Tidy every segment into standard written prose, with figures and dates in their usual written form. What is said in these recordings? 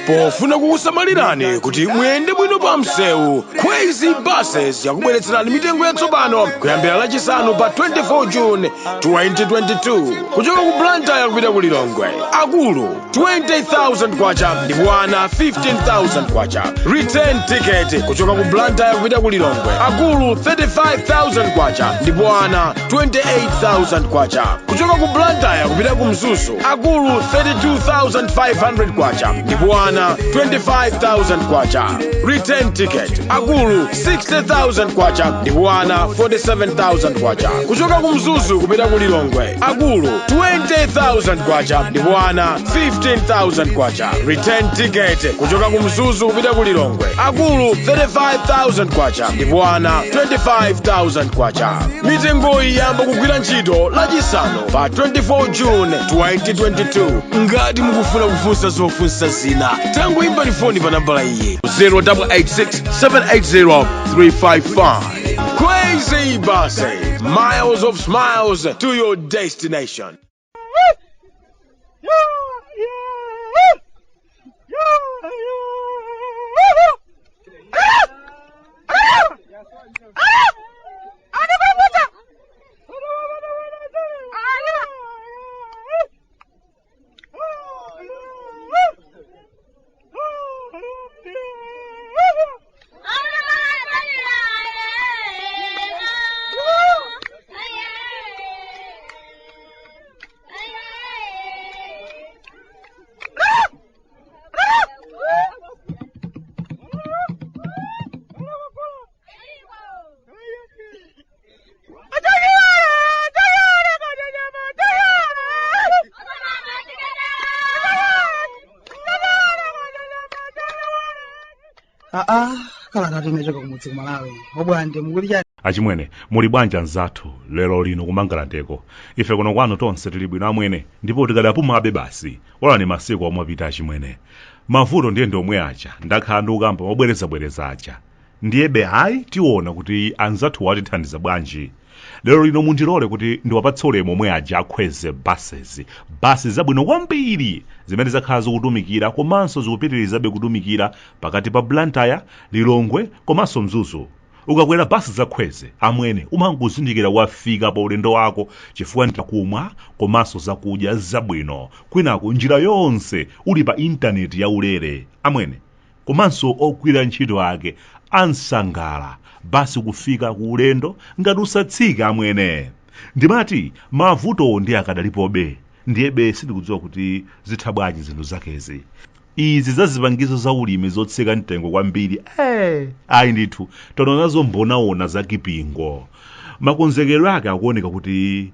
pofuna kukusamalirani kuti muyende bwino pa msewu. Crazy Buses yakubweretserani mitengo yatsopano kuyambira lachisanu pa 24 June 2022 kuchoka ku Blantyre kupita ku Lilongwe. Akulu 20,000 kwacha ndipo ana 15,000 kwacha. Return ticket kuchoka ku Blantyre kupita ku Lilongwe. Akulu 35,000 kwacha ndipo ana 28,000 kwacha. Kuchoka ku Blantyre kupita ku Mzuzu. Akulu 32,500 kwacha ndipo ana 25,000 kwacha. Return ticket. Akulu 60,000 kwacha ndipo ana 47,000 kwacha. Kuchoka ku Mzuzu kupita ku Lilongwe. Akulu 20,000 kwacha ndipo ana 15,000 kwacha. Return ticket. Kuchoka ku Mzuzu kupita ku Lilongwe. Akulu 35,000 kwacha ndipo ana 25,000 kwacha. Mitengo iyi yamba kugwira ntchito lachisanu pa 24 June 2022. Ngati mukufuna kufunsa zofunsa zina, tangoimba foni pa nambala iyi 0886 780 355. Crazy Buses, miles of smiles to your destination. Kalata timechoka kumudzi kumalawi. Bwande mukulija achimwene muli bwanja nzathu lero lino kumangalateko. Ife kuno kwanu tonse tili bwino amwene ndipo tikadapumabe basi olani masiku omwapita achimwene. Mavuto ndiye ndiomwe aja ndakhala ndikukamba mobwereza aja. Ndiyebe hayi tiona kuti anzathu watithandiza bwanji. Lero lino mundilole kuti ndiwapatse ulemu omwe aja akweze basi zabwino kwambiri zimene zakhala zikutumikira komanso zikupitirizabe kutumikira pakati pa Blantyre, Lilongwe komanso Mzuzu. Ukakwera basi zakweze amwene umangozindikira wafika pa ulendo wako chifukwa ndakumwa komanso zakudya zabwino kwinaku njira yonse uli pa intaneti ya ulere amwene komanso ogwira ntchito ake ansangala basi kufika ku ulendo ngati usatsika amwene. Ndimati mavuto ndi akadalipobe ndiyebe sindikudziwa kuti zitha bwanji zinthu zakezi. Izi zazipangizo za ulimi zotsika mtengo kwambiri ayi ndithu tononazo mbonaona za kipingo. Makonzekero ake akuoneka kuti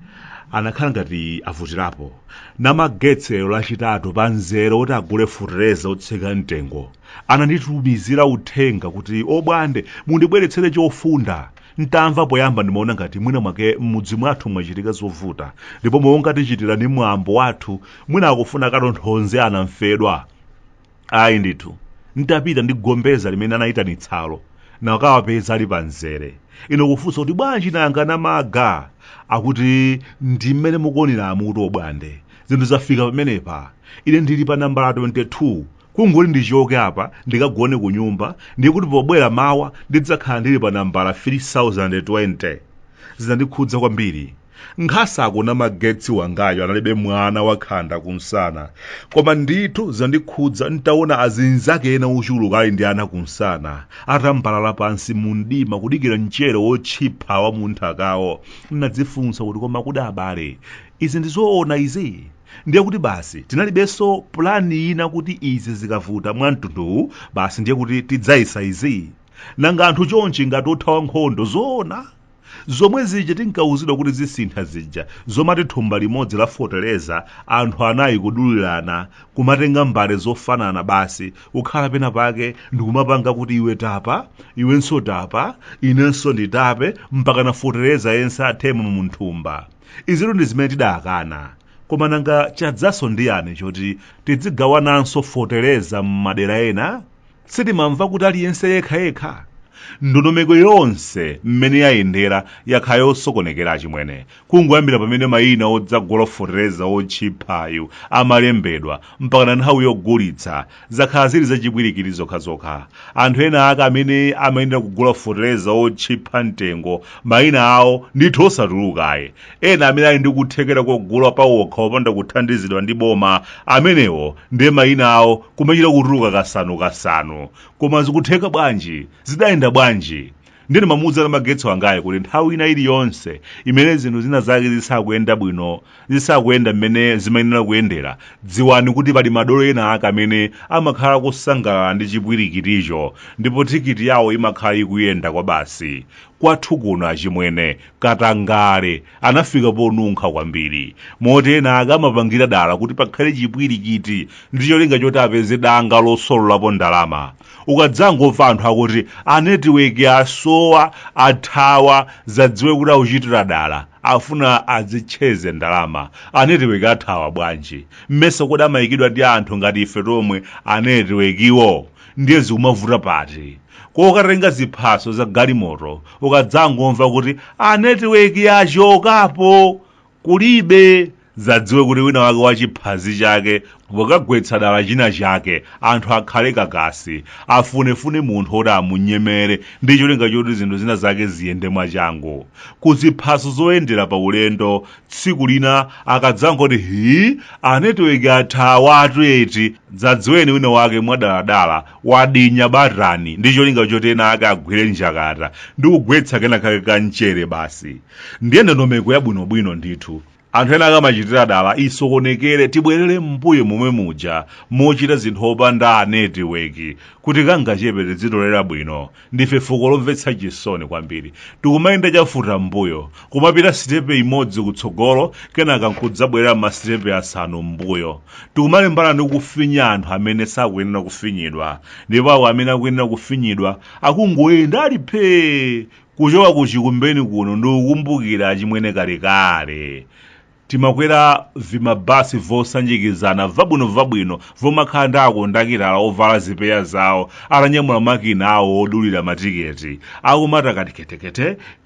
anakhala ngati avutirapo namagetsero lachitatu pa nzero kuti agule futereza otsika mtengo. Ananditumizira uthenga kuti obwande mundibweretsere chofunda. Ntamva poyamba ndimaona ngati mwina mwake m'mudzi mwathu mwachitika zovuta ndipo monga tichitira ndi mwambo wathu mwina akufuna katonthonze anamfedwa. Ayi ndithu ndapita ndi gombeza limene anayitanitsalo nakawapeza ali panzere. Ino kufunsa kuti bwanji nanga namaga akuti ndi mmene mukuonera amutu obwande zinthu zafika pamenepa. Ine ndili pa nambala 22 kungoli ndichoke apa ndikagone ku nyumba ndiye kuti pobwera mawa ndidzakhala ndili pa nambala 3020. Zinandikhudza kwambiri. Nkhasa akuna magetsi wangayo analibe mwana wakhanda kumsana koma ndithu zandikhudza ntaona azinzake ena uchuluka ali ndi ana kumsana atambalala pansi mundima kudikira mchere wochipha wa munthakawo. Nadzifunsa kuti koma kuda abale izi ndizoona izi. Ndiye kuti basi tinalibenso plani ina kuti izi zikavuta mwamtundu basi ndiye kuti tidzayisa izi. Nanga anthu chonchi ngati othawa nkhondo zoona zomwe zija tinkawuzidwa kuti zisintha zija zomati thumba limodzi la foteleza anthu anayi kudulirana kumatenga mbale zofanana basi ukhala pena pake ndikumapanga kuti iwe tapa iwenso tapa inenso nditape mpaka na foteleza yense athemo munthumba. Izitu ndi zimene tidakana. Koma nanga chadzaso ndiyani choti tidzigawananso foteleza m'madera ena? Sitimamva kuti aliyense yekha ndondomeko yonse mmene yayendera yakhala yosokonekera chimwene kungoyambira pamene mayina odzagolofotereza otchiphayu amalembedwa mpaka nthawi yogulitsa zakhala zili zachibwirikiti zokhazokha. Anthu ena ake amene amayendera kugolofotereza otchipha mtengo mayina awo ndithu osatulukaye. Ena amene ali ndi kuthekera kogula pawokha opanda kuthandizidwa ndi boma amenewo ndiye mayina awo kumachita kutuluka kasanu. Koma zikutheka bwanji, zidayenda bwanji? Ndine mamuza na magetso angaye kuti nthawi ina iliyonse imene zinthu zina zake zisakuyenda bwino, zisakuyenda mmene zimayenera kuyendera, dziwani kuti pali madolo ena ake amene amakhala kusangalala ndi chipwirikiticho ndipo tikiti yawo imakhala ikuyenda kwa basi. Kwathu kuno achimwene katangale anafika ponunkha kwambiri moti ena ake amapangira dala kuti pakhale chipwirikiti ndi cholinga choti apeze danga losololapo ndalama. Ukadzangomva anthu akuti anetiweki asowa athawa zadziwe kuti akuchitira dala afuna azitcheze ndalama. Anetiweki athawa bwanji mmese kuti amayikidwa ndi anthu ngati ife tomwe anetiwekiwo ndiye zikumavuta pati. Kwa ukatenga ziphaso za galimoto ukadzangomva kuti anetiweki achokapo kulibe zadziwe kuti wina wake wachiphazi chake wakagwetsa dala china chake anthu akhale kakasi afunefune munthu oti amunyemere ndi cholinga choti zinthu zina zake ziyende mwachangu. Kuziphaso zoyendera pa ulendo tsiku lina akadzangoti anetiweki athawa eti zadziweni wina wake mwadaladala wadinya batani ndi cholinga choti ena ake agwire njakata ndi kugwetsa kena kake kanchere basi. Ndiye ndondomeko yabwinobwino ndithu. Anthu ena akamachitira dala isokonekere tibwerere mbuyo momwe muja mochita zinthu opanda anetiweki kuti kangachepe zitolera bwino. Ndife fuko lomvetsa chisoni kwambiri, tikumayenda chafuta mbuyo kumapita sitepe imodzi kutsogolo kenaka nkudzabwerera masitepe asanu mbuyo. Tikumalimbana ndi kufinya anthu amene sakuyenera kufinyidwa ndipo awo amene akuyenera kufinyidwa akungoyenda alipe kuchoka kuchikumbeni kuno ndi kukumbukira achimwene kalekale. Timakwera vimabasi vosanjikizana vabwino vomakhala ndi akondakitala ovala zipeya zawo atanyamula makina awo odulira matiketi akumata kati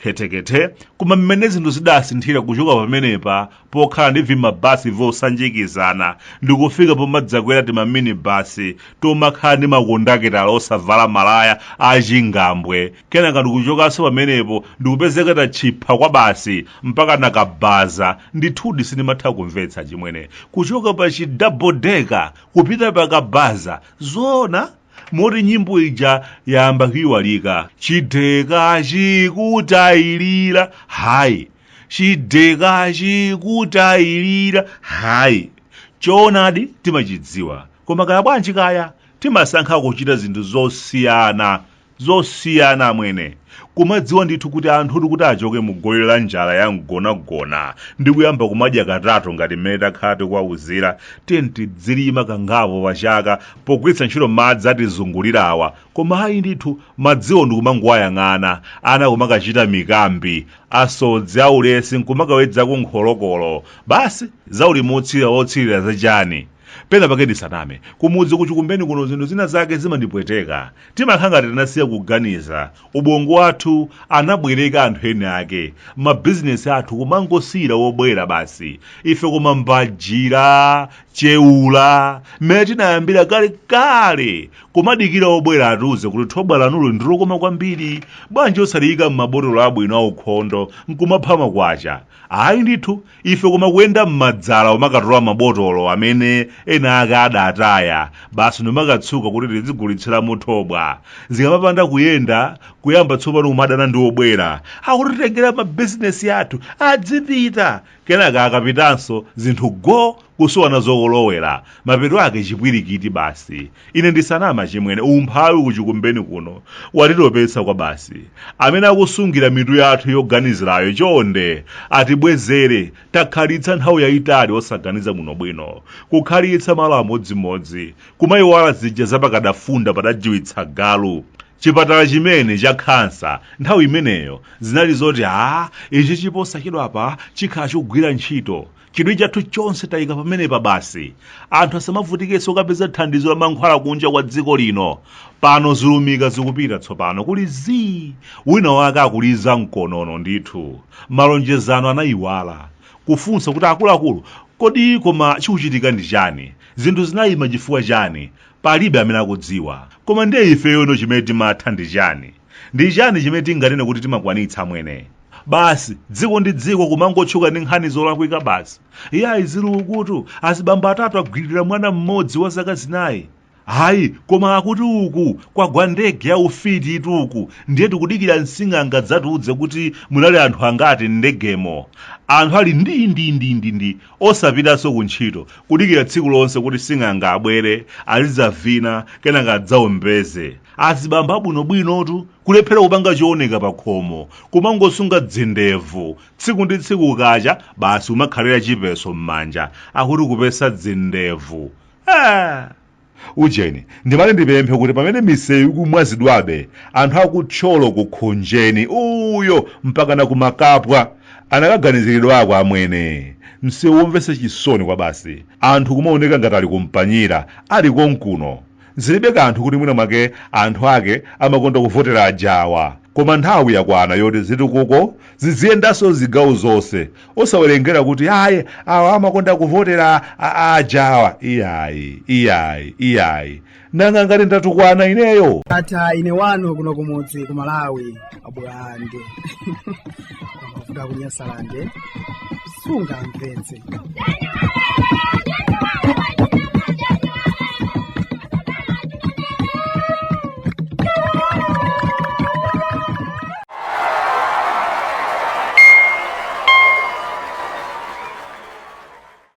ketekete. Koma mmene zinthu zidasinthira kuchoka pamenepa pokhala ndi vimabasi vosanjikizana ndikufika pomadzakwera timaminibasi tomakhala ndi makondakitala osavala malaya achingambwe kenaka ndikuchokanso pamenepo ndikupezeka tachipha kwa basi mpaka nakabaza ndithu sinimatha kumvetsa chimwene kuchoka pa chidouble decker kupita pa kabaza zona moti nyimbo ija yamba kuyiwalika chideka chikutayirira hayi chideka chikutayirira hayi. Choonadi timachidziwa koma kaya bwanji kaya timasankha kuchita zinthu zosiyana amwene. Kumadziwa ndithu kuti anthu kuti achoke mugoli la njala ya mgonagona ndi kuyamba kumadya katatu ngati mmene takhala tikuwawuzira tidzilima kangapo pachaka pogwiritsa ntchito madzi atizungulirawa. Koma hayi ndithu madziwo ndikumangoyang'ana ana kumakachita mikambi asodzi aulesi nkumakawedzako nkholokolo basi zaulimi wotsirira zachani. Pena pakedi saname kumudzi kuchikumbeni kuno zinthu zina zake zimandipweteka timakhala ngati tinasiya kuganiza. Ubongo wathu anabwereka anthu ene ake mabizinesi athu kumangosiyira wobwera basi ife koma mbajira cheula mmene tinayambira kale kumadikira wobwera atiuze kuti thobwa lanulo ndilokoma kwambiri bwanji osaliyika m'mabotolo abwino aukhondo nkumaphama kwacha. Ayi ndithu ife koma kuyenda m'madzala omakatola mabotolo amene ena ake adataya basi nomakatsuka kuti tizigulitsiramo thobwa zikamapanda kuyenda kuyamba tsopano kumadana ndi obwera akutitengera mabizinesi athu adzipita kenaka akapitanso zinthu kusowana zokolowera mapeto ake chipwirikiti basi. Ine ndisanama chimwene umphawi kuchikumbeni kuno watitopetsa kwa basi. Amene akusungira mitu yathu yoganizirayo chonde atibwezere takhalitsa nthawi yayitali osaganiza muno bwino kukhalitsa malo amodzimodzi kumayiwala zija zapakadafunda padajiwitsa galu. Chipatala chimene cha khansa nthawi imeneyo zinali zoti ichi chiposa chidwapa chikhala chikugwira ntchito chidwi chathu chonse tayika pamenepa basi. Anthu asamavutikenso kapeza thandizo la mankhwala kunja kwa dziko lino. Pano zulumika zikupita tsopano kuli zii, wina wake akuliza mkonono ndithu. Malonjezano anayiwala kufunsa kuti akuluakulu kodi koma chikuchitika ndi chani, zinthu zinayima chifukwa chani. Palibe amene akudziwa, koma ndiye ifeyo chimene timatha ndi chani, ndi chani chimene tinganene kuti timakwanitsa mwene. Basi dziko ndi dziko kumangotchuka ndi nkhani zolakwika basi. Iyayi zilukutu azibambo atatu agwirira mwana mmodzi wa zaka zinayi. Hayi, koma akuti uku kwagwa ndege ya ufiti ituku ndiye tikudikira msing'anga dzatiudze kuti munali anthu angati ndegemo. Anthu ali ndi osapitanso kuntchito kudikira tsiku lonse kuti sing'anga abwere alizavina kenaka adzaombeze. Azibambo abwinobwinotu kulephera kupanga chooneka pa khomo, kumangosunga dzindevu tsiku ndi tsiku kacha basi umakhalira chipeso m'manja akuti kupesa dzindevu. Ujeni ndimale ndipemphe kuti pamene misewu ikumwazidwabe anthu akutcholo kukhonjeni uyo mpaka na kumakapwa anakaganiziridwako amwene. Msewu womvesa chisoni kwa basi, anthu kumaoneka ngati ali kumpanyira ali konkuno. Zilibe kanthu kuti mwina mwake anthu ake amakonda kuvotera ajawa, koma nthawi yakwana yoti zitukuko ziziyendanso zigawo zonse, osawerengera kuti ayi awa amakonda kuvotera ajawa. Iyayi nanga ngati ndatukwana ineyo. Ata ine wano kuno kumudzi ku Malawi abwande kuda kunyasalande sunga mvetse.